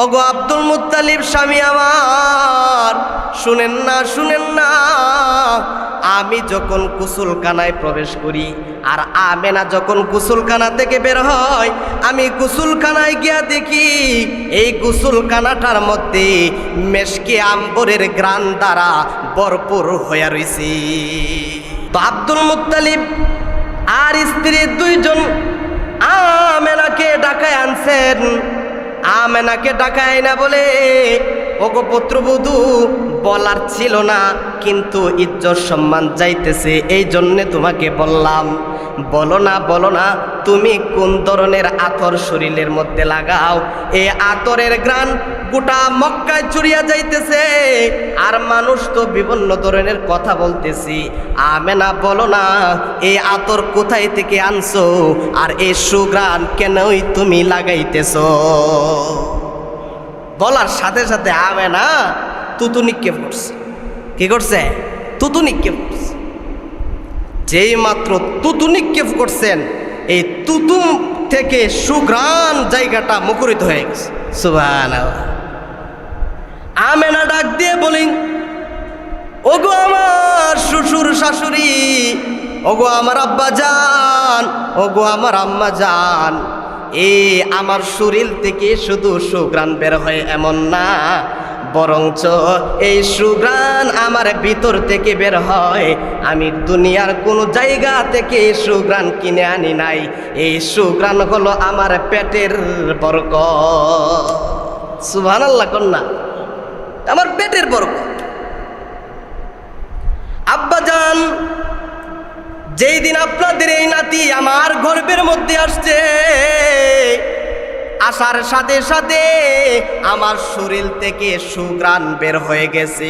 ওগো Abdul Muttalib স্বামী আমার, শুনেন না শুনেন না, আমি যখন গোসলখানায় প্রবেশ করি আর আমেনা যখন গোসলখানা থেকে বের হয়, আমি গোসলখানায় গিয়া দেখি এই গোসলখানাটার মধ্যে মেশকে আম্বরের গ্রান দ্বারা ভরপুর হইয়া রইছি। তো আব্দুল মুত্তালিব আর স্ত্রী দুইজন আমেনাকে ডাকায় আনছেন। আমেনাকে ডাকায় না বলে, ওগো পুত্রবধূ বলার ছিল না, কিন্তু ইজ্জত সম্মান যাইতেছে, এই জন্যে তোমাকে বললাম। বলো না বলো না, তুমি কোন ধরনের আতর শরীরের মধ্যে লাগাও? এই আতরের ঘ্রাণ গোটা মক্কায় ছড়িয়া যাইতেছে, আর মানুষ তো বিভিন্ন ধরনের কথা বলতেছি। আমেনা বলো না, এই আতর কোথায় থেকে আনছো, আর এই সুঘ্রাণ কেনই তুমি লাগাইতেছো? বলার সাথে সাথে আমেনা তুতু নিক্ষেপ করছে। কি করছে? তুতু নিক্ষেপ করছে। যেই মাত্র তুতু নিক্ষেপ করছেন, এই তুতু থেকে সুঘ্রাণ জায়গাটা মুখরিত হয়ে গেছে। সুবহানাল্লাহ। আমেনা ডাক দিয়ে বলেন, ওগো আমার শ্বশুর শাশুড়ি, ওগো আমার আব্বা জান, ওগো আমার আম্মা জান, আমার শরীর থেকে শুধু সুঘ্রাণ বের হয় এমন না, বরঞ্চ এই সুঘ্রাণ আমার ভিতর থেকে বের হয়। আমি দুনিয়ার কোনো জায়গা থেকে সুঘ্রাণ কিনে আনি নাই, এই সুঘ্রাণ হলো আমার পেটের বরকত। সুবহানাল্লাহ কন্যা, আমার পেটের বরকত। আব্বাজান, যেই দিন আপনাদের এই নাতি আমার গর্ভের মধ্যে আসছে, আসার সাথে সাথে আমার শরীর থেকে সুঘ্রাণ বের হয়ে গেছে।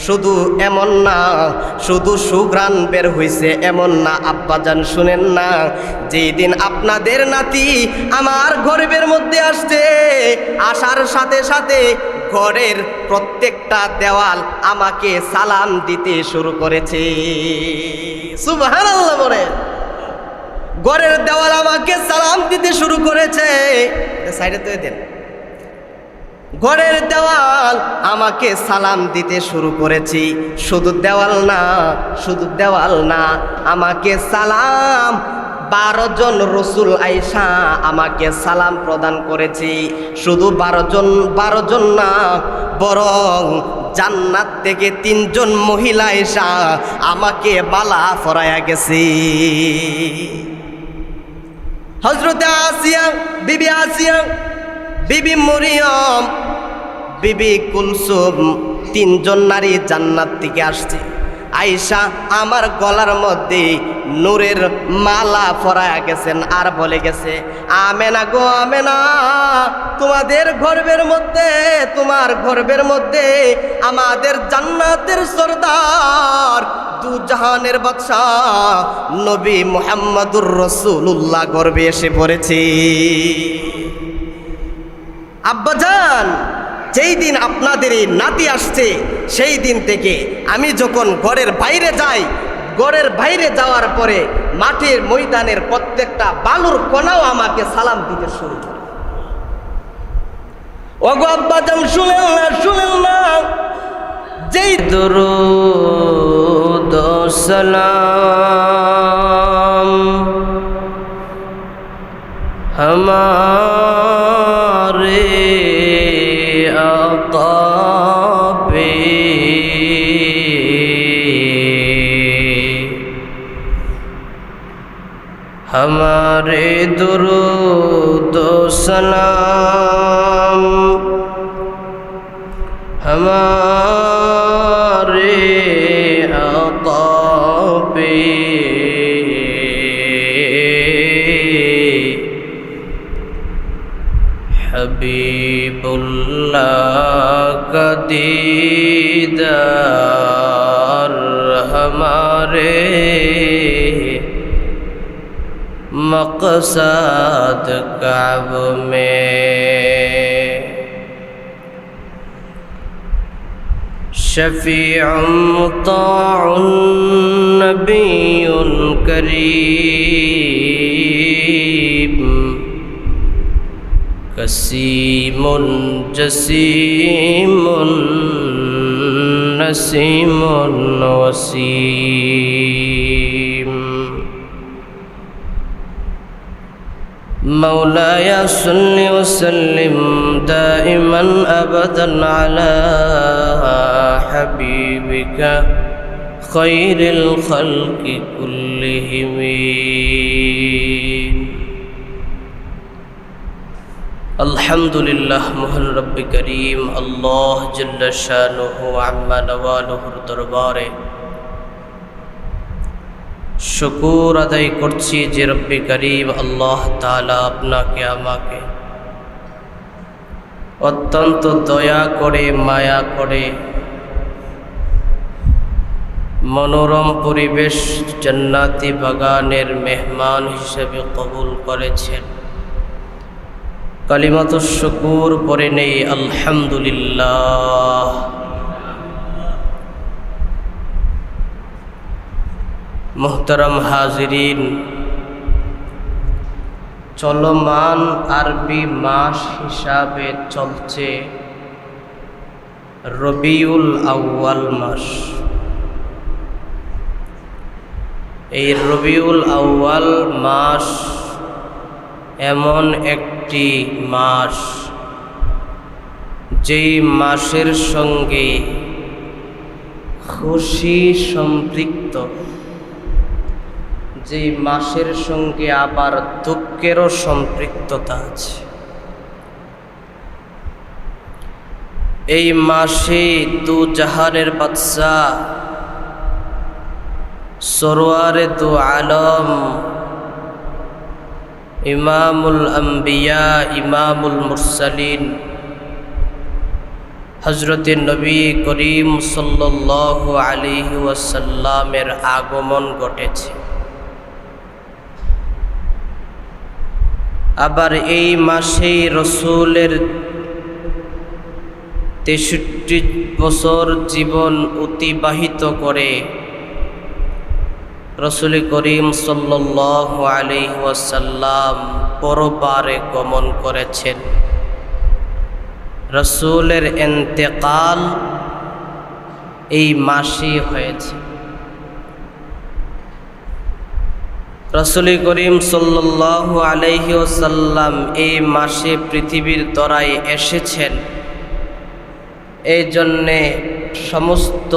শুধু এমন না, শুধু সুঘ্রাণ বের হয়েছে এমন না, আব্বাজান শুনেন না, যেই দিন আপনাদের নাতি আমার গর্ভের মধ্যে আসছে, আসার সাথে সাথে ঘরের প্রত্যেকটা দেওয়াল আমাকে সালাম দিতে শুরু করেছে। সুবহানাল্লাহ বলে, ঘরের দেওয়াল আমাকে সালাম দিতে শুরু করেছে। সাইডে তো দেন। ঘরের দেওয়াল আমাকে সালাম দিতে শুরু করেছি। শুধু দেওয়াল না, শুধু দেওয়াল না, আমাকে সালাম 12 জন রসুল আইসা আমাকে সালাম প্রদান করেছি। শুধু 12 জন না, বরং জান্নাত থেকে 3 জন মহিলা আইসা আমাকে মালা পরায়া গেছে। হযরতে আসিয়া, বিবি আসিয়া, বিবি মরিয়ম, বিবি কুলসুম, 3 জন নারী জান্নাত থেকে আসছে। আয়েশা আমার গলার মধ্যে নূরের মালা পরায়া গেছেন, আর বলে গেছে, আমেনা গো আমেনা, তোমাদের গর্ভের মধ্যে, তোমার গর্ভের মধ্যে আমাদের জান্নাতের সরদার, দু জাহানের বাদশাহ নবী মুহাম্মদুর রাসূলুল্লাহ গর্ভে এসে পড়েছে। আব্বাজান, যেই দিন আপনাদের এই নাতি আসছে, সেই দিন থেকে আমি যখন ঘরের বাইরে যাই, ঘরের বাইরে যাওয়ার পরে মাঠের ময়দানের প্রত্যেকটা বালুর কণাও আমাকে সালাম দিতে শুরু করে। ওগো আব্বাজান, শুনেন না শুনেন না, যেই দুরূদ ও সালাম हमारे आका पे हमारे दुरूद व सलाम हमारे आका पे हबीबुल्लाह का दीदार हमारे मक़सद काब में शफ़ीउन मुताउन नबियुन करीम بسيم جسيم نسيم وسيم مولاي صل وسلم دائما أبدا على حبيبك خير الخلق كلهم الحمد لله মহান রব্বে করিম আল্লাহ জাল্লা শানুহু আম্মা নওয়ালুহুর দরবারে শুকর আদায় করছি যে রব্বে করিম আল্লাহ তাআলা আপনাকে আমাকে অত্যন্ত দয়া করে মায়া করে মনোরম পরিবেশ জান্নাতি বাগানের মেহমান হিসেবে কবুল করেছেন। কালিমাতু শুকুর পড়ে নেই আলহামদুলিল্লাহ। মুহতারাম হাজিরিন, চলমান আরবি মাস হিসাবে চলছে রবিউল আউয়াল মাস। এই রবিউল আউয়াল মাস এমন একটি মাস যেই মাসের সঙ্গে খুশি সম্পৃক্ত, যেই মাসের সঙ্গে আবার দুঃখেরও সম্পৃক্ততা আছে। এই মাসে দু জাহানের বাদশাহ সরওয়ারে দু আলম ইমামুল আম্বিয়া ইমামুল মুরসালিন হযরতে নবী করিম সাল্লাল্লাহু আলাইহি ওয়াসাল্লামের আগমন ঘটেছে। আবার এই মাসেই রসূলের 63 বছর জীবন অতিবাহিত করে রসূল করিম সাল্লাল্লাহু আলাইহি ওয়াসাল্লাম পরপারে গমন করেছেন। রসূলের ইন্তেকাল এই মাসেই হয়েছে। রসূল করিম সাল্লাল্লাহু আলাইহি ওয়াসাল্লাম এই মাসে পৃথিবীর দরায় এসেছেন। এই জন্যে সমস্ত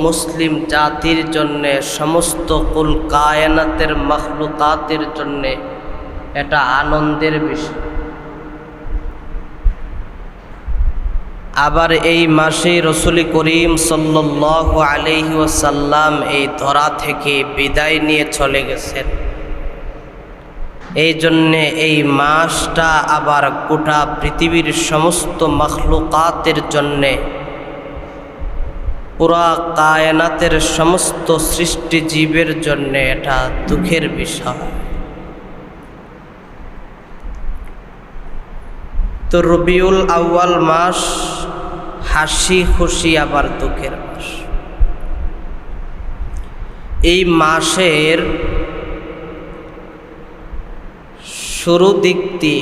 মুসলিম জাতির জন্যে, সমস্ত কুল কায়নাতের মখলুকাতের জন্যে এটা আনন্দের বিষয়। আবার এই মাসে রসূল করিম সাল্লাল্লাহু আলাইহি ওয়াসাল্লাম এই ধরা থেকে বিদায় নিয়ে চলে গেছেন। এই জন্যে এই মাসটা আবার গোটা পৃথিবীর সমস্ত মখলুকাতের জন্যে, পুরা কায়নাতের সমস্ত সৃষ্টি জীবের জন্যে এটা দুঃখের বিষয়। তো রবিউল আউয়াল মাস হাসি খুশি আবার দুঃখের মাস। এই মাসের শুরু দিকটি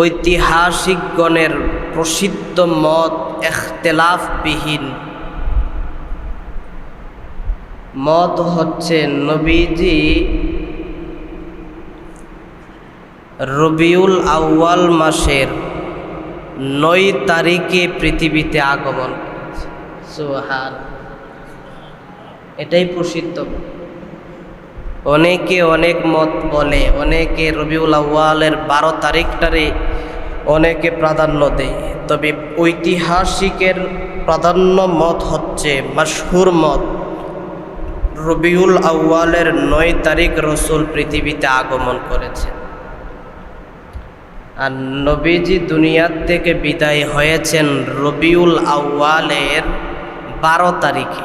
ঐতিহাসিকগণের প্রসিদ্ধ মত ইখতিলাফবিহীন মত হচ্ছে নবীজি রবিউল আউয়াল মাসের 9 তারিখে পৃথিবীতে আগমন করেছে। সুবহানাল্লাহ, এটাই প্রসিদ্ধ। অনেকে অনেক মত বলে, অনেকে রবিউল আউয়ালের 12 তারিখটারে অনেকে প্রাধান্য দেয়। তবে ঐতিহাসিকের প্রাধান্য মত হচ্ছে, মশহুর মত, রবিউল আউয়ালের 9 তারিখ রসূল পৃথিবীতে আগমন করেছে। আর নবীজি দুনিয়ার থেকে বিদায় হয়েছেন রবিউল আউয়ালের 12 তারিখে।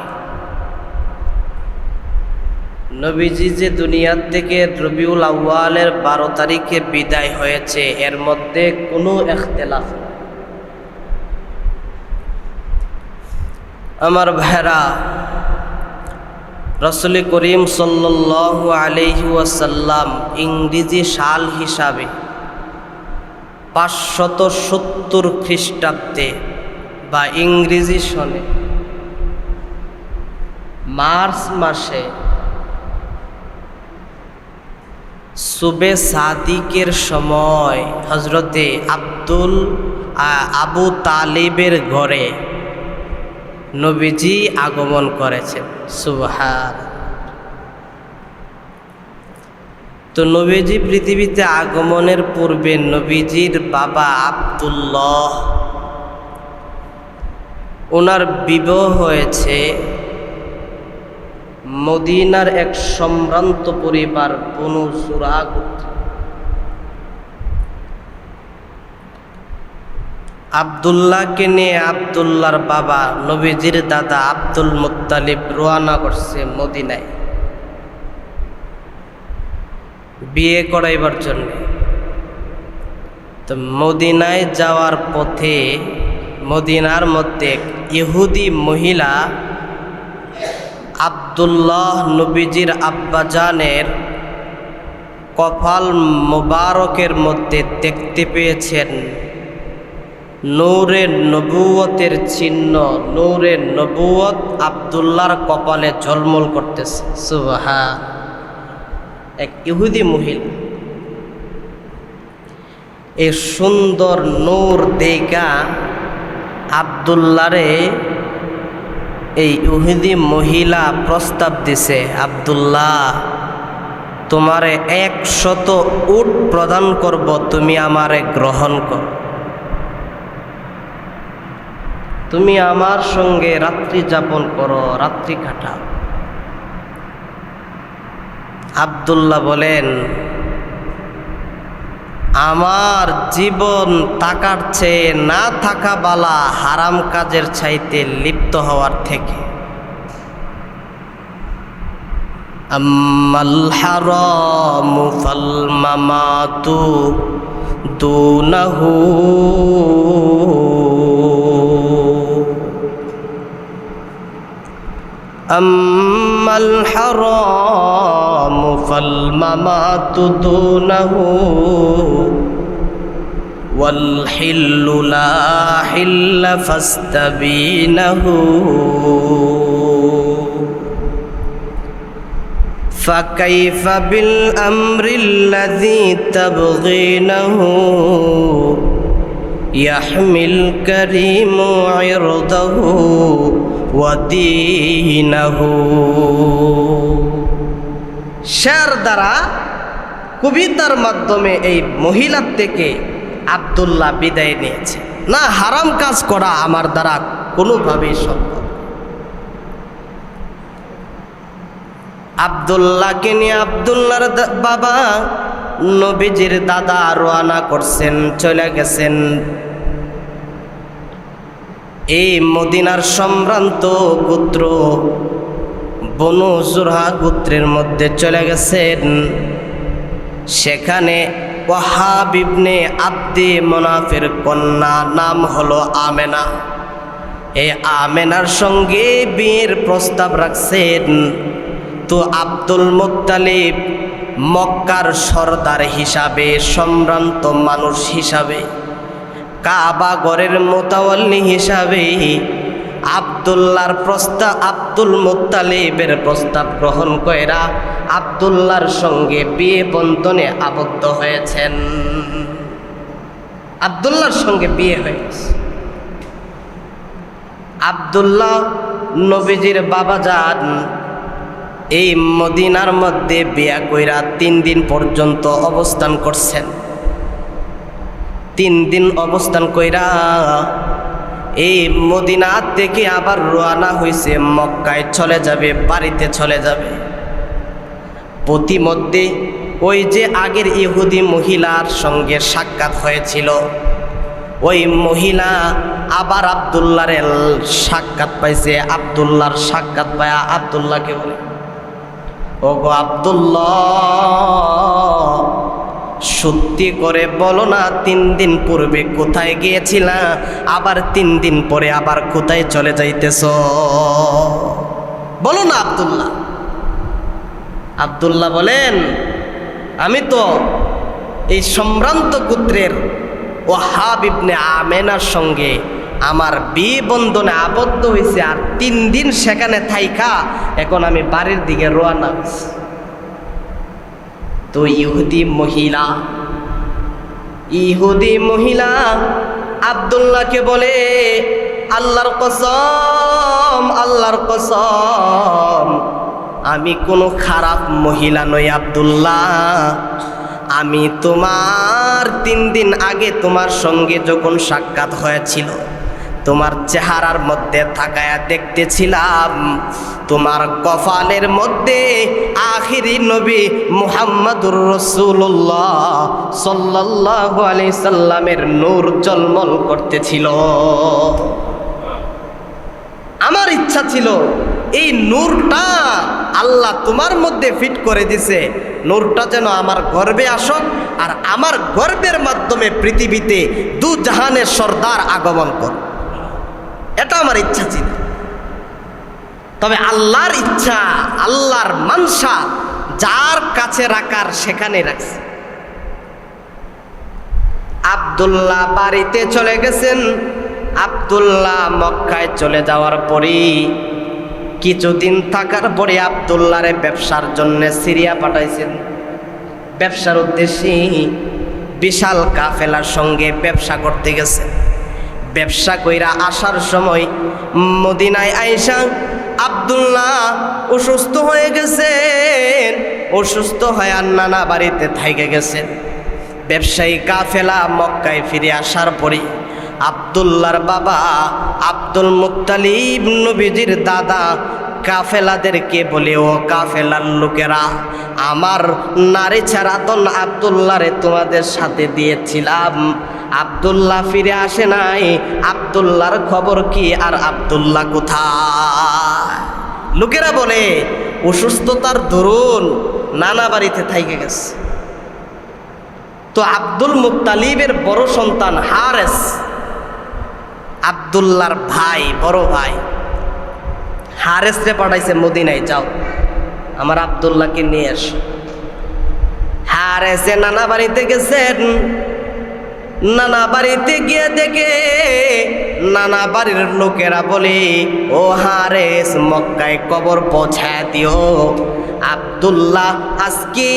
নবীজি যে দুনিয়ার থেকে রবিউল আউয়ালের 12 তারিখে বিদায় হয়েছে, এর মধ্যে কোনো ইখতিলাফ নেই। আমার ভাইরা, রসূল করিম সাল্লাল্লাহু আলাইহি ওয়াসাল্লাম ইংরেজি সাল হিসাবে 570 খ্রিস্টাব্দে বা ইংরেজি সনে মার্চ মাসে সুবে সাদিকের সময় হজরতে আবু তালিবের ঘরে নবীজি আগমন করেছেন। সুবহান। তো নবীজি পৃথিবীতে আগমনের পূর্বে নবীজির বাবা আব্দুল্লাহ, ওনার বিবাহ হয়েছে মদিনার এক সম্ভ্রান্ত পরিবার বনু জুরা গোত্র। আব্দুল্লাহকে নিয়ে আব্দুল্লাহর বাবা নবীজির দাদা আব্দুল মুত্তালিব রওনা করছে মদিনায় বিয়ে করাইবার জন্য। তো মদিনায় যাওয়ার পথে মদিনার মধ্যে ইহুদি মহিলা আব্দুল্লাহ নবীজির আব্বাজানের কপাল মোবারকের মধ্যে দেখতে পেয়েছেন নূরে নবুয়তের চিহ্ন, নূরে নবুয়ত আব্দুল্লাহর কপালে ঝলমল করতেছে। সুবহান। এক ইহুদি মহিলা এই সুন্দর নূর দেখা আব্দুল্লাহরে এই ইহুদি মহিলা প্রস্তাব দিছে, আব্দুল্লাহ তোমারে 100 উট প্রদান করব, তুমি আমারে গ্রহণ কর, তুমি আমার সঙ্গে রাত্রি যাপন করো, রাত্রি কাটাও। আব্দুল্লাহ বলেন, আমার জীবন টাকার চেয়ে না থাকা বালা হারাম কাজের চাইতে লিপ্ত হওয়ার থেকে। আম্মাল হারামু ফাল মামাতু দুনাহু, আম্মাল হারামু ফাল মামাতু দুনাহু ওয়াল হিল্লু লা হিল্লা ফাস্তাবিনাহু ফাকাইফা বিল আমরিল্লাযী তাবগীনাহু ইয়াহমিল কারীমু ইরদাহু ওয়া দীনাহু। শের দ্বারা কবিতার মাধ্যমে এই মহিলার থেকে আব্দুল্লাহ বিদায় নিয়েছে। না, হারাম কাজ করা আমার দ্বারা কোনোভাবেই সম্ভব। আব্দুল্লাহকে নিয়ে আব্দুল্লাহর বাবা নবীজির দাদা রওনা করছেন, চলে গেছেন এই মদিনার সম্ভ্রান্ত গোত্র বনু জুরহা গোত্রের মধ্যে চলে গেছেন। সেখানে ওয়াহাব ইবনে আব্দে মনাফের কন্যা নাম হলো আমেনা। এই আমেনার সঙ্গে বিয়ের প্রস্তাব রাখছেন। তো আব্দুল মুত্তালিব মক্কার সর্দার হিসাবে, সম্ভ্রান্ত মানুষ হিসাবে, কাবা ঘরের মোতাওয়াল্লি হিসাবে আব্দুল মুত্তালিবের প্রস্তাব গ্রহণ কইরা আব্দুল্লাহর সঙ্গে বিয়ে বন্ধনে আবদ্ধ হয়েছেন। আব্দুল্লাহর সঙ্গে বিয়ে হয়েছে। আব্দুল্লাহ নবীজির বাবাজান এই মদিনার মধ্যে বিয়া কইরা 3 দিন পর্যন্ত অবস্থান করছেন। 3 দিন অবস্থান কইরা এই মদিনা থেকে আবার রওনা হইছে, মক্কায় চলে যাবে, বাড়িতে চলে যাবে। প্রতিমধ্যে ওই যে আগের ইহুদি মহিলার সঙ্গে সাক্ষাৎ হয়েছিল, ওই মহিলা আবার আব্দুল্লাহর সাক্ষাৎ পাইছে। আব্দুল্লাহর সাক্ষাৎ পায়া আব্দুল্লাহকে বলে, ওগো আব্দুল্লাহ, সত্যি করে বলো না 3 দিন পূর্বে কোথায় গিয়েছিলা, আবার 3 দিন পরে আবার কোথায় চলে যাইতেছ, বলো না আব্দুল্লাহ। আব্দুল্লাহ বলেন, আমি তো এই সম্ভ্রান্ত গোত্রের ওহাব ইবনে আমেনার সঙ্গে আমার বিবন্ধনে আবদ্ধ হয়েছে, আর 3 দিন সেখানে থাইকা এখন আমি বাড়ির দিকে রওনা হয়েছি। তো ইহুদি মহিলা আব্দুল্লাহকে বলে, আল্লাহর কসম আমি কোনো খারাপ মহিলা নই আব্দুল্লাহ। আমি তোমার 3 দিন আগে তোমার সঙ্গে যখন সাক্ষাৎ হয়েছিল, তোমার চেহারার মধ্যে তাকায়া দেখতেছিলাম তোমার কপালের মধ্যে আখিরি নবী মুহাম্মদুর রাসূলুল্লাহ সাল্লাল্লাহু আলাইহি সাল্লামের নূর ঝলমল করতেছিল। আমার ইচ্ছা ছিল এই নূরটা আল্লাহ তোমার মধ্যে ফিট করে দিছে, নূরটা যেন আমার গর্বে আসক, আর আমার গর্বের মাধ্যমে পৃথিবীতে 2 জাহানের সর্দার আগমন কর। এটা আমার ইচ্ছা ছিল। তবে আল্লাহর ইচ্ছা, আল্লাহর মানসা যার কাছে রাখার সেখানে রাখছে। আব্দুল্লাহ বাড়িতে চলে গেছেন। আব্দুল্লাহ মক্কায় চলে যাওয়ার পরেই কিছুদিন থাকার পরে আব্দুল্লাহরে ব্যবসার জন্য সিরিয়া পাঠাইছেন। ব্যবসার উদ্দেশ্যে বিশাল কাফেলার সঙ্গে ব্যবসা করতে গেছে। ব্যবসা কইরা আসার সময় মদিনায় আইসা আব্দুল্লাহ অসুস্থ হয়ে গেছেন। অসুস্থ হয়ে নানা বাড়িতে থাইকে গেছেন। ব্যবসায়ী কাফেলা মক্কায় ফিরে আসার পরে আব্দুল্লাহর বাবা আব্দুল মুত্তালিব নবীজির দাদা কাফেলাদেরকে বলে, ও কাফেলার লোকেরা, আমার নারী ছাড়া তো আব্দুল্লাহরে তোমাদের সাথে দিয়েছিলাম, আব্দুল্লাহ ফিরে আসে নাই, আব্দুল্লাহর খবর কি, আর আব্দুল্লাহ কোথায়? লোকেরা বলে অসুস্থতার দরুন নানা বাড়িতে থাইকে গেছে। তো আব্দুল মুত্তালিবের বড় সন্তান হারেস, আব্দুল্লাহর ভাই, বড় ভাই, হারেসরে পাঠাইছে মদিনায়, যাও আমার আব্দুল্লাহকে নিয়ে আসো। হারেসে নানা বাড়িতে গেছেন। নানা বাড়িতে গিয়ে দেখে নানা বাড়ির লোকেরা বলে, ও হারেস, মক্কায় কবর পৌঁছায় দিও, আব্দুল্লাহ আজকে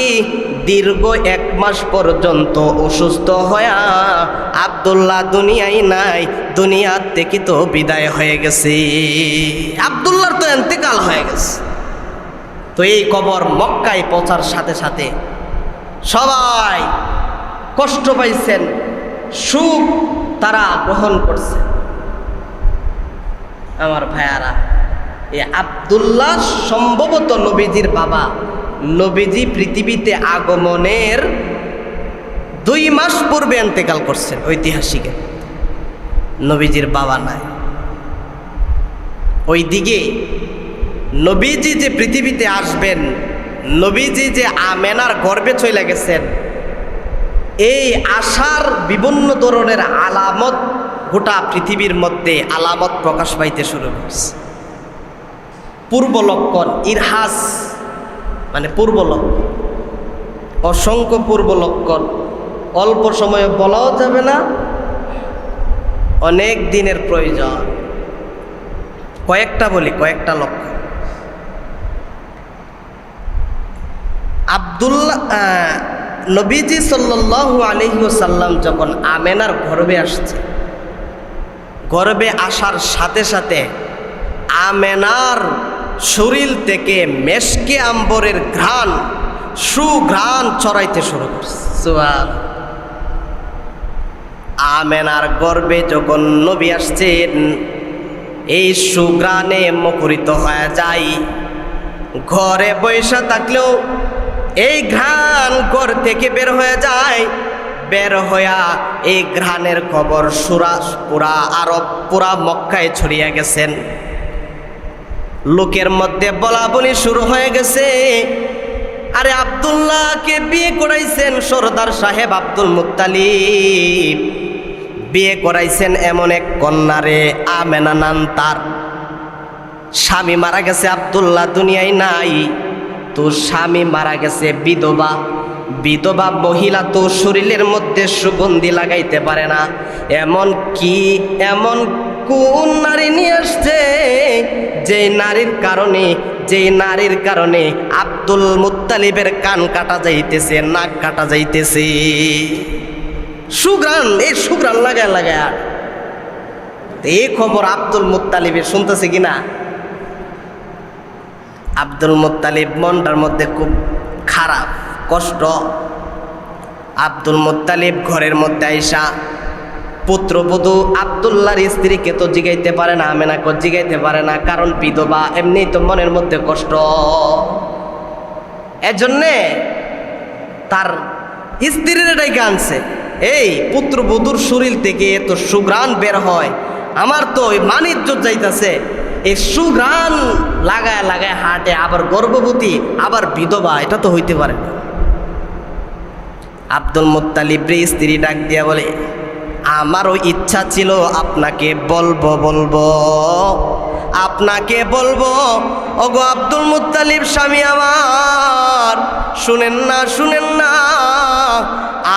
দীর্ঘ 1 মাস পর্যন্ত অসুস্থ হয়া আব্দুল্লাহ দুনিয়ায় নাই, দুনিয়ার থেকে তো বিদায় হয়ে গেছে, আব্দুল্লাহর তো ইন্তেকাল হয়ে গেছে। তো এই কবর মক্কায় পৌঁছার সাথে সাথে সবাই কষ্ট পাইছেন, সুখ তারা গ্রহণ করছে। আমার ভাইয়ারা, এই আব্দুল্লাহ সম্ভবত নবীজির বাবা। নবীজি পৃথিবীতে আগমনের 2 মাস পূর্বে ইন্তেকাল করছেন। ঐতিহাসিক নবীজির বাবা নাই। ওইদিকে নবীজি যে পৃথিবীতে আসবেন, নবীজি যে আমেনার গর্ভে চলে গেছেন, এই আশার বিভিন্ন ধরনের আলামত গোটা পৃথিবীর মধ্যে আলামত প্রকাশ পাইতে শুরু করছে। পূর্ব লক্ষণ, ইরহাস মানে পূর্ব লক্ষণ, অসংখ্য পূর্ব লক্ষণ, অল্প সময়ে বলাও যাবে না, অনেক দিনের প্রয়োজন। কয়েকটা বলি, কয়েকটা লক্ষণ। আব্দুল্লাহ নবীজি সাল্লাল্লাহু আলাইহি ওয়াসাল্লাম যখন আমেনার গর্ভে আসছে, গর্ভে আসার সাথে সাথে আমেনার শরীর থেকে মেশকে আম্বরের ঘ্রাণ, সুঘ্রাণ ছড়াইতে শুরু করছে। আমেনার গর্ভে যখন নবী আসছেন, এই সুঘ্রাণে মুখরিত হয়ে যায়। ঘরে বৈশা থাকলেও এই ঘ্রাণ ঘর থেকে বের হয়ে যায়। বের হইয়া এই ঘ্রাণের খবর পুরা আরব, পুরা মক্কায় ছড়িয়ে গেছেন। লোকের মধ্যে বলা বলি শুরু হয়ে গেছে, আরে আব্দুল্লাহকে বিয়ে করাইছেন সরদার সাহেব আব্দুল মুত্তালিব, বিয়ে করাইছেন এমন এক কন্যারে, আমেনা নাম তার। স্বামী মারা গেছে, আব্দুল্লাহ দুনিয়ায় নাই, তো স্বামী মারা গেছে, বিধবা। বিধবা মহিলা তো শরীরের মধ্যে সুগন্ধি লাগাইতে পারে না, এমন কোন নারী নিয়ে আসছে যেই নারীর কারণে আব্দুল মুত্তালিবের কান কাটা যাইতেছে, নাক কাটা যাইতেছে। সুগ্রান লাগায় এই খবর আব্দুল মুত্তালিবের শুনতেছে কিনা? আব্দুল মুত্তালিব মনটার মধ্যে খুব খারাপ, কষ্ট। আব্দুল মুত্তালিব ঘরের মধ্যে আইসা পুত্রবধূ আব্দুল্লাহর স্ত্রীকে তো জিগাইতে পারে না, আমেনাকে জিগাইতে পারে না, কারণ বিধবা, এমনি তো মনের মধ্যে কষ্ট। এজন্যে তার স্ত্রীর ডাইকে আনছে, এই পুত্রবধূর শরীর থেকে এত সুঘ্রাণ বের হয়, আমার তো মানিজ্জত যাইতেছে, এই সুঘ্রাণ লাগায় হাটে, আবার গর্ভবতী আবার বিধবা, এটা তো হইতে পারে না। আব্দুল মুত্তালিব রে স্ত্রী ডাক দিয়া বলে, আমারও ইচ্ছা ছিল আপনাকে বলবো ওগো আব্দুল মুত্তালিব স্বামী আমার, শুনেন না,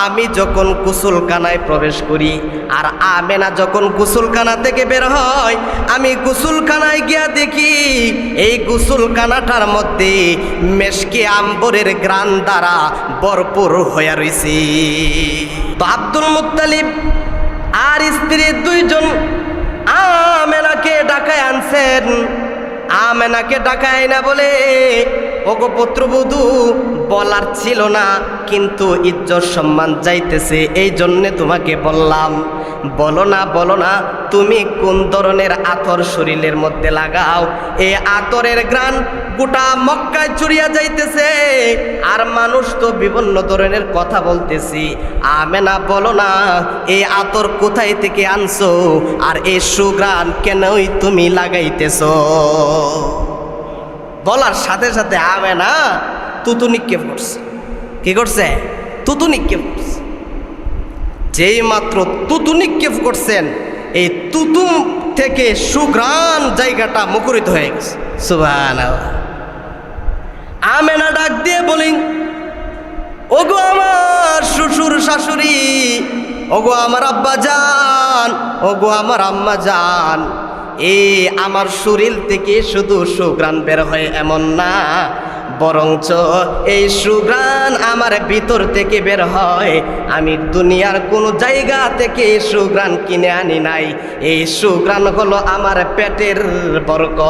আমি যখন গোসলখানায় প্রবেশ করি আর আমেনা যখন গোসলখানা থেকে বের হয়, আমি গোসলখানায় গিয়া দেখি এই গোসলখানাটার মধ্যে মেশকে আম্বরের গ্রান দ্বারা ভরপুর হইয়া রইছে। তো আব্দুল মুত্তালিব আর স্ত্রী দুইজন আমেনাকে ডাকায় আনছেন। আমেনাকে ডাকায় না বলে, ওগো পুত্রবধূ বলার ছিল না, কিন্তু ইজ্জত সম্মান যাইতেছে, এই জন্যে তোমাকে বললাম। বলো না তুমি কোন ধরনের আতর শরীরের মধ্যে লাগাও, এই আতরের গ্রান গোটা মক্কায় ছড়িয়া যাইতেছে, আর মানুষ তো বিভিন্ন ধরনের কথা বলতেছি। আমেনা বলো না, এই আতর কোথায় থেকে আনছো, আর এই সুগ্রান কেনই তুমি লাগাইতেছো? বলার সাথে সাথে আমেনা তুতু নিক্ষেপ করছে। কি করছে? তুতু নিক্ষেপ করছে। যেই মাত্র তুতু নিক্ষেপ করছেন, এই তুতু থেকে সুঘ্রাণ জায়গাটা মুখরিত হয়ে গেছে। সুবহানাল্লাহ। আমেনা ডাক দিয়ে বলেন, ওগো আমার শ্বশুর শাশুড়ি, ওগো আমার আব্বা জান, ওগো আমার আম্মা জান, এই আমার শরীর থেকে শুধু সুঘ্রাণ বের হয় এমন না, বরঞ্চ এই সুঘ্রাণ আমার ভিতর থেকে বের হয়। আমি দুনিয়ার কোনো জায়গা থেকে এই সুঘ্রাণ কিনে আনি নাই, এই সুঘ্রাণ হলো আমার পেটের বরকত।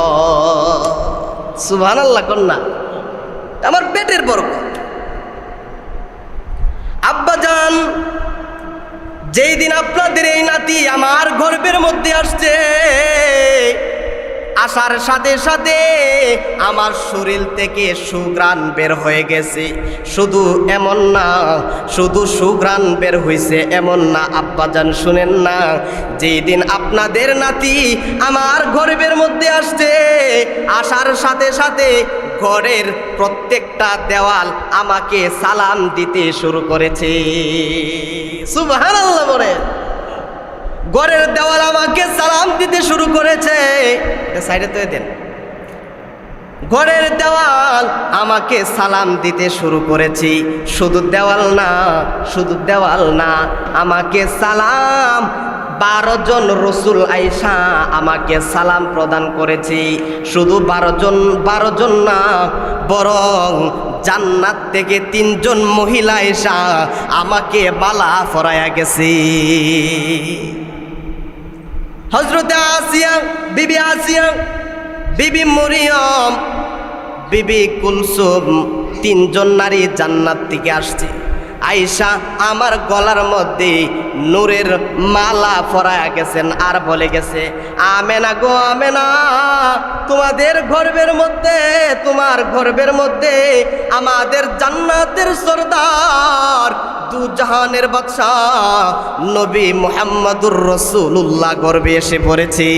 সুবহানাল্লাহ কন্যা, আমার পেটের বরকত। আব্বাজান, যেই দিন আপনাদের এই নাতি আমার গর্ভের মধ্যে আসছে, আসার সাথে সাথে আমার শরীর থেকে সুঘ্রাণ বের হয়ে গেছে। শুধু এমন না, শুধু সুঘ্রাণ বের হয়েছে এমন না, আব্বাজান শুনেন না, যেই দিন আপনাদের নাতি আমার গর্ভের মধ্যে আসছে, আসার সাথে সাথে ঘরের প্রত্যেকটা দেওয়াল আমাকে সালাম দিতে শুরু করেছে। সুবহানাল্লাহ বলে, ঘরের দেওয়াল আমাকে সালাম দিতে শুরু করেছে। সাইডে তো দেন। ঘরের দেওয়াল আমাকে সালাম দিতে শুরু করেছি। শুধু দেওয়াল না, আমাকে সালাম 12 জন রসুল আইসা আমাকে সালাম প্রদান করেছি। শুধু 12 জন না, বরং জান্নাত থেকে 3 জন মহিলা এসা আমাকে মালা পরায়া গেছে। হযরতে আসিয়া, বিবি মরিয়ম, বিবি কুলসুম, 3 জন নারী জান্নাত থেকে আসছে। আয়েশা আমার গলার মধ্যে নূরের মালা পরায়া গেছেন, আর বলে গেছে, আমেনা গো আমেনা, তোমার গর্ভের মধ্যে আমাদের জান্নাতের সরদার, দু জাহানের বাদশাহ নবী মুহাম্মদুর রাসূলুল্লাহ গর্ভে এসে পড়েছে।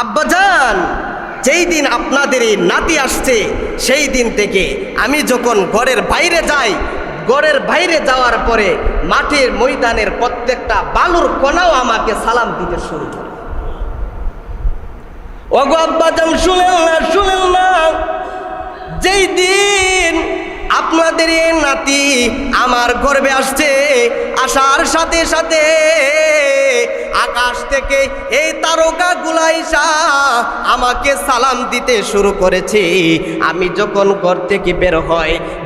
আব্বাজান, যেই দিন আপনাদের এই নাতি আসছে, সেই দিন থেকে আমি যখন ঘরের বাইরে যাই, ঘরের বাইরে যাওয়ার পরে মাঠের ময়দানের প্রত্যেকটা বালুর কণাও আমাকে সালাম দিতে শুরু করে। ওগো আব্বাজান, শুনেন না, যেই দিন আপনাদের এই নাতি আমার গর্ভে আসছে, আসার সাথে সাথে আকাশ থেকে এই তারকাগুলা আইসা আমাকে সালাম দিতে শুরু করেছে। আমি যখন ঘর থেকে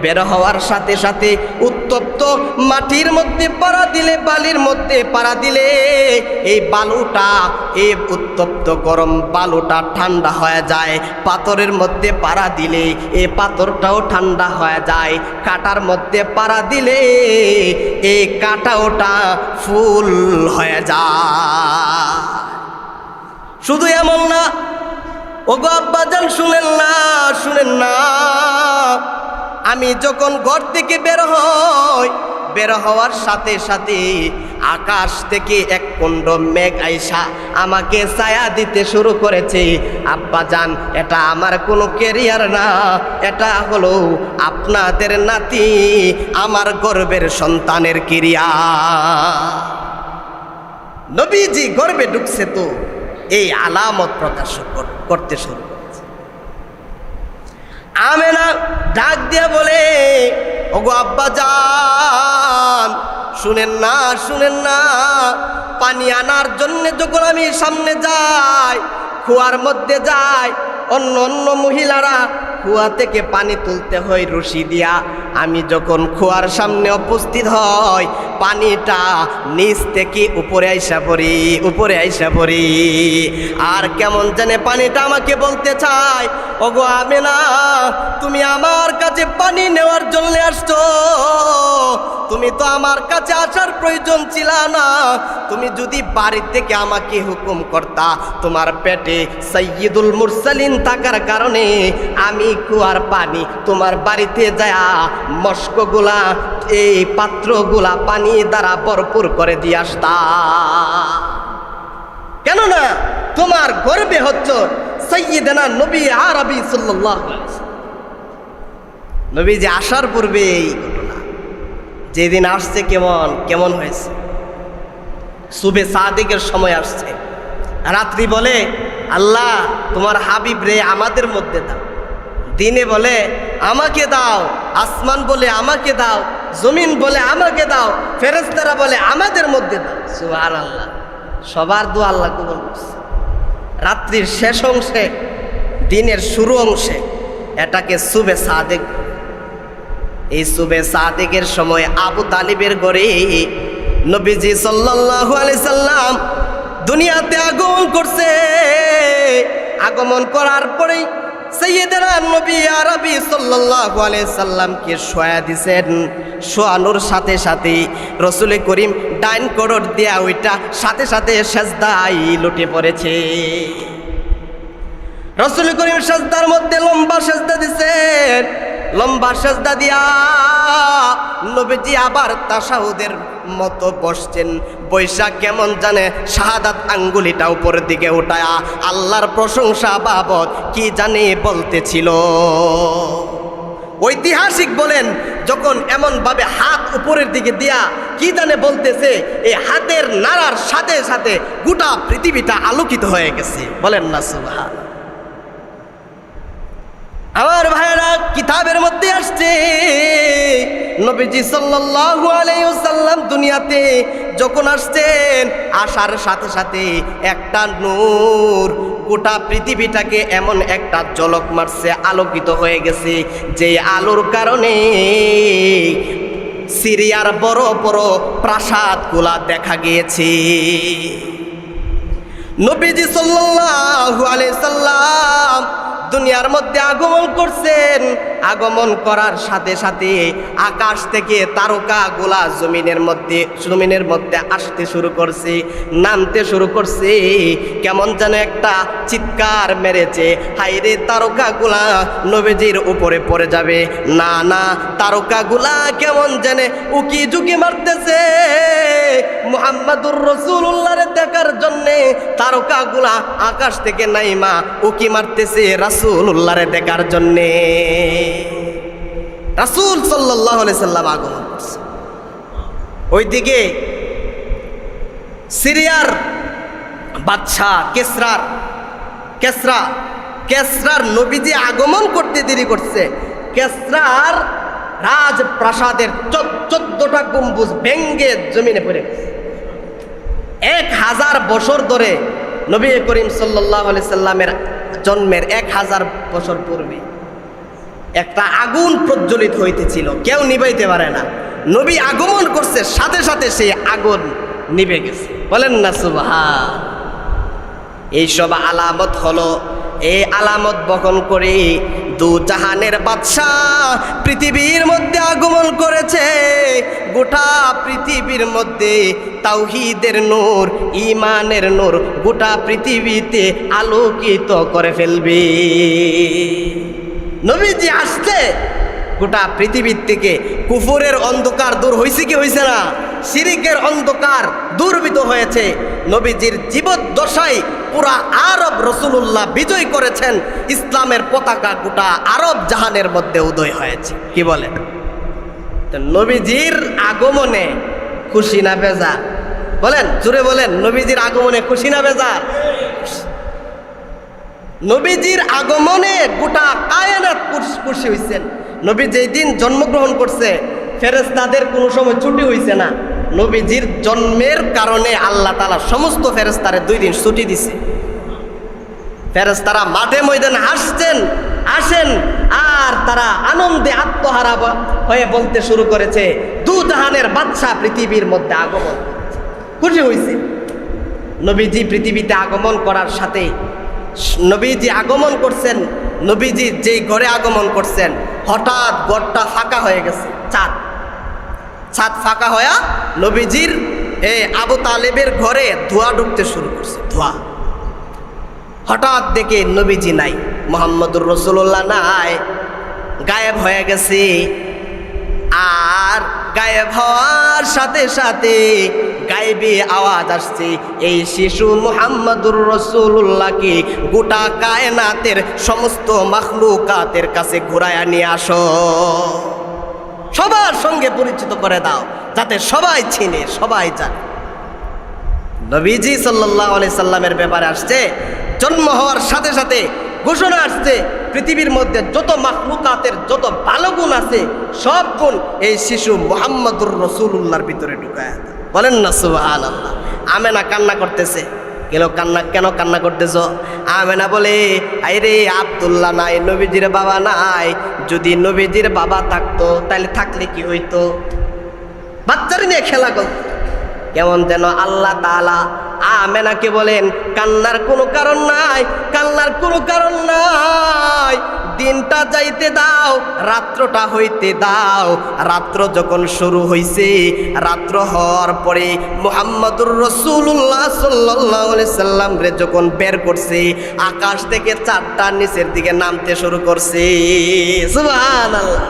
বের হওয়ার সাথে সাথে উত্তপ্ত মাটির মধ্যে পাড়া দিলে, বালির মধ্যে পাড়া দিলে এই বালুটা, এই উত্তপ্ত গরম বালুটা ঠান্ডা হয়ে যায়। পাথরের মধ্যে পাড়া দিলে এই পাথরটাও ঠান্ডা হয়ে যায়। কাটার মধ্যে পাড়া দিলে এই কাটাওটা ফুল হয়ে যায়। শুধু এমন না, ওগো আব্বাজান শুনেন না, আমি যখন ঘর থেকে বের হওয়ার সাথে সাথে আকাশ থেকে এক কুণ্ড মেঘ আইসা আমাকে ছায়া দিতে শুরু করেছে। আব্বাজান, এটা আমার কোনো ক্যারিয়ার না, এটা হলো আপনাদের নাতি, আমার গর্বের সন্তানের ক্রিয়া। নবীজি গর্বে ঢুকছে তো এই আলামত প্রকাশ করতে শুরু করেছে। আমেনা ডাক দিয়া বলে, ওগো আব্বাজান শুনেন না, পানি আনার জন্য যখন আমি সামনে যাই, কুয়ার মধ্যে যাই, অন্য মহিলারা কুয়া থেকে পানি তুলতে হয় রশি দিয়া। আমি যখন কুয়ার সামনে উপস্থিত হই, পানিটা নিচ থেকে উপরে আইসা পড়ি। আর কেমন জানে পানিটা আমাকে বলতে চায়, ওগো আমেনা, তুমি আমার কাছে পানি নেওয়ার জন্য আসছো, তুমি তো আমার কাছে আসার প্রয়োজন ছিল না। তুমি যদি বাড়ি থেকে আমাকে হুকুম করতা, তোমার পেটে সাইয়্যিদুল মুরসালিন থাকার কারণে আমি কুয়ার পানি তোমার বাড়িতে যায়া মস্কগুলা, এই পাত্রগুলা পানি দ্বারা ভরপুর করে দিয়ে আসতা। কেননা তোমার গর্বে হচ্ছে সাইয়্যিদানা নবী আরবি সাল্লাল্লাহু আলাইহি ওয়াসাল্লাম। নবী যে আসার পূর্বে এই ঘটনা, যেদিন আসছে কেমন হয়েছে। সুবে সাদিকের সময় আসছে, রাত্রি বলে আল্লাহ তোমার হাবিব রে আমাদের মধ্যে দাও, দিনে বলে আমাকে দাও, আসমান বলে আমাকে দাও, জমিন বলে আমাকে দাও, ফেরেশতারা বলে আমাদের মধ্যে দাও। সুবহানাল্লাহ, সবার দোয়া আল্লাহ কবুল করছে। রাত্রির শেষ অংশে, দিনের শুরু অংশে, এটাকে সুবে সাদিক। এই সুবে সাদিকের সময় আবু তালিবের ঘরে নবীজি সাল্লাল্লাহু আলাইহি সাল্লাম দুনিয়াতে আগমন করছে। আগমন করার পরেই সাইয়্যিদানা নবী আরবি সাল্লাল্লাহু আলাইহি সাল্লামকে শোয়া দিয়েছেন। শোয়ানোর সাথে সাথে রাসূল করিম ডাইন করোড় দিয়া ওইটা সাথে সাথে সেজদায় লুটে পড়েছে। রাসূল করিম সেজদার মধ্যে লম্বা সেজদা দিয়েছেন। লম্বা সেজদা দিয়া নবীজি আবার তাশাহুদের মতো বসছেন। বৈশা কেমন জানে শাহাদাত আঙ্গুলিটা উপরের দিকে উঠায়া আল্লাহর প্রশংসা বাবদ কি জানে বলতেছিল। ঐতিহাসিক বলেন, যখন এমন ভাবে হাত উপরের দিকে দিয়া কি জানে বলতেছে, এই হাতের নাড়ার সাথে সাথে গোটা পৃথিবীটা আলোকিত হয়ে গেছে। বলেন না সুবহান। আমার ভাইরা, কিতাবের মধ্যে আসছে নবীজি সাল্লাল্লাহু আলাইহি ওয়াসাল্লাম দুনিয়াতে যখন আসছেন, আসার সাথে সাথে একটা নূর গোটা পৃথিবীটাকে এমন একটা ঝলক মারছে, আলোকিত হয়ে গেছে, যে আলোর কারণে সিরিয়ার বড় বড় প্রাসাদগুলা দেখা গিয়েছে। নবীজি সাল্লাল্লাহু আলাইহি সাল্লাম দুনিয়ার মধ্যে আগমন করছেন। আগমন করার সাথে সাথে আকাশ থেকে তারকাগুলা জমিনের মধ্যে আসতে শুরু করছে, নামতে শুরু করছে। কেমন যেন একটা চিৎকার মেরেছে, হায়রে তারকাগুলা নবীজির উপরে পড়ে যাবে। না, তারকাগুলা কেমন যেন উকি ঝুঁকি মারতেছে মুহাম্মাদুর রাসূলুল্লাহরে দেখার জন্যে। তারকাগুলা আকাশ থেকে নাইমা উকি মারতেছে রাসূলুল্লাহরে দেখার জন্যে। রাসূল সাল্লাল্লাহু আলাইহি সাল্লাম আগমন করছে। ওইদিকে সিরিয়ার বাদশা কেসরার নবীজি আগমন করতে দেরি করছে। কেসরার রাজপ্রাসাদের 14টা গম্বুজ ভেঙ্গে জমিনে পড়ে গেছে। 1000 বছর ধরে নবী করিম সাল্লাল্লাহু আলাইহি সাল্লামের জন্মের 1000 বছর পূর্বে একটা আগুন প্রজ্বলিত হইতেছিল, কেউ নিভাইতে পারে না। নবী আগমন করছে, সাথে সাথে সেই আগুন নিভে গেছে। বলেন না সুবহান। এইসব আলামত হলো, এই আলামত বহন করে দু জাহানের বাদশাহ পৃথিবীর মধ্যে আগমন করেছে। গোটা পৃথিবীর মধ্যে তাওহীদের নূর, ঈমানের নূর গোটা পৃথিবীতে আলোকিত করে ফেলবে। নবীজি আসছে, গোটা পৃথিবীর থেকে কুফরের অন্ধকার দূর হয়েছে কি হয়েছে না? শিরিকের অন্ধকার দূরীভূত হয়েছে। নবীজির জীবদ্দশায় পুরা আরব রাসূলুল্লাহ বিজয় করেছেন। ইসলামের পতাকা গোটা আরব জাহানের মধ্যে উদয় হয়েছে। কি বলেন? তো নবীজির আগমনে খুশি না বেজার? বলেন, জোরে বলেন, নবীজির আগমনে খুশি না বেজার? নবীজির আগমনে গোটা কায়নাত খুশি হয়েছেন। নবী যেই দিন জন্মগ্রহণ করছে, ফেরেশতাদের কোনো সময় ছুটি হয়েছে না। নবীজির জন্মের কারণে আল্লাহ তাআলা সমস্ত ফেরেশতারে 2 দিন ছুটি দিছে। ফেরেশতারা মাঠে ময়দানে আসেন, আর তারা আনন্দে আত্মহারা হয়ে বলতে শুরু করেছে, দু জাহানের বাদশাহ পৃথিবীর মধ্যে আগমন করেছে। খুশি হয়েছে। নবীজি পৃথিবীতে আগমন করার সাথে নবীজি আগমন করছেন, নবীজি যেই ঘরে আগমন করছেন, হঠাৎ ঘরটা ফাঁকা হয়ে গেছে। ছাদ ফাঁকা হয়ে নবীজির আবু তালেবের ঘরে ধোঁয়া ঢুকতে শুরু করছে। ধোঁয়া হঠাৎ দেখে নবীজি নাই, মুহাম্মদুর রাসূলুল্লাহ নাই, গায়েব হয়ে গেছে। আর গায়েব হওয়ার সাথে সাথে গায়েবী আওয়াজ আসছে, এই শিশু মুহাম্মদুর রাসূলুল্লাহকে গোটা কায়নাতের সমস্ত মাখলুকাতের কাছে ঘুরায়া নিয়ে আসো, সবার সঙ্গে পরিচিত করে দাও, যাতে সবাই চিনে, সবাই জানে। নবীজি সাল্লাল্লাহু আলাইহি সাল্লামের ব্যাপারে আসছে, জন্ম হওয়ার সাথে সাথে ঘোষণা আসছে, পৃথিবীর মধ্যে যত মাখলুকাতের যত ভালো গুণ আছে সব গুণ এই শিশু মুহাম্মদুর রাসূলুল্লাহর ভিতরে ঢুকায়া দাও। বলেন না সুবহানাল্লাহ। আমেনা কান্না করতেছে। কেন কান্না করতেছ? আমেনা বলে, আইরে আব্দুল্লাহ নাই, নবীজির বাবা নাই। যদি নবীজির বাবা থাকতো তাহলে থাকলে কি হইতো? বাচ্চারা নিয়ে খেলা করত। কেমন যেন আল্লাহ তাআলা আমেনাকে বলেন, কান্নার কোনো কারণ নাই, কান্নার কোনো কারণ নাই, দিনটা যাইতে দাও, রাত্রটা হইতে দাও। রাত্র যখন শুরু হইছে, রাত্র হওয়ার পরে মুহাম্মদুর রাসূলুল্লাহ সাল্লাল্লাহু আলাইহি সাল্লাম রে যখন বের করছে, আকাশ থেকে চাঁদটা নিচের দিকে নামতে শুরু করছে। সুবহানাল্লাহ।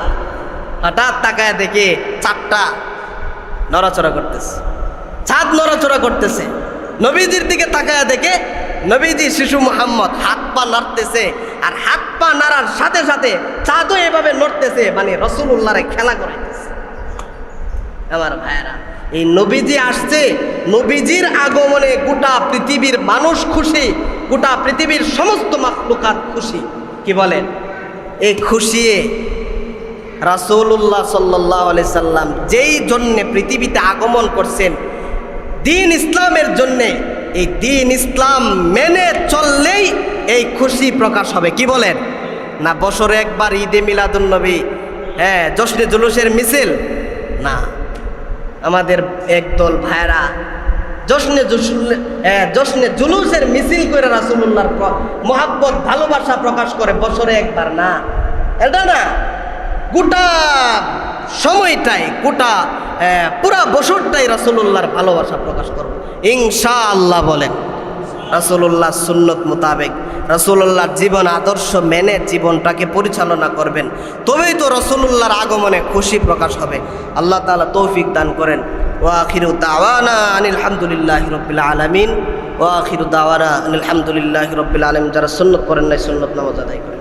হঠাৎ তাকায় দেখে চাঁদটা নড়াচড়া করতেছে, চাঁদ নড়াচড়া করতেছে। নবীজির দিকে তাকায় দেখে নবীজি শিশু মুহাম্মদ হাত পা নাড়তেছে, আর হাত পা নাড়ার সাথে সাথে চাঁদও এভাবে নড়তেছে, মানে রাসূলুল্লাহরে খেলা করাইতেছে। আমার ভাইয়েরা, এই নবীজি আসছে, নবীজির আগমনে গোটা পৃথিবীর মানুষ খুশি, গোটা পৃথিবীর সমস্ত মাখলুকাত খুশি। কি বলেন? এই খুশিয়ে রাসূলুল্লাহ সাল্লাল্লাহু আলাইহি সাল্লাম যেই জন্যে পৃথিবীতে আগমন করছেন, দিন ইসলামের জন্যে, এই দিন ইসলাম মেনে চললেই এই খুশি প্রকাশ হবে। কি বলেন না? বছরে একবার ঈদে মিলাদুন নবী, জশ্নে জুলুসের মিছিল না। আমাদের একদল ভাইরা জশ্নে জুলুসের মিছিল করে রাসূলুল্লাহর মহব্বত ভালোবাসা প্রকাশ করে, বছরে একবার না, এটা না, গোটা সময়টাই, গোটা পুরা বছরটাই রাসূলুল্লাহর ভালোবাসা প্রকাশ করব ইনশাআল্লাহ। বলেন, রাসূলুল্লাহ সুন্নত মোতাবেক রাসূলুল্লাহর জীবন আদর্শ মেনে জীবনটাকে পরিচালনা করবেন, তবেই তো রাসূলুল্লাহর আগমনে খুশি প্রকাশ হবে। আল্লাহ তাআলা তৌফিক দান করেন। ওয়া আখিরু দাওয়ানা আনিল হামদুলিল্লাহি রাব্বিল আলামিন। ওয়া আখিরু দাওয়ানা আনিল হামদুলিল্লাহি রাব্বিল আলামিন। যারা সুন্নত করেন নাই, সুন্নত নামাজ আদায় করেন।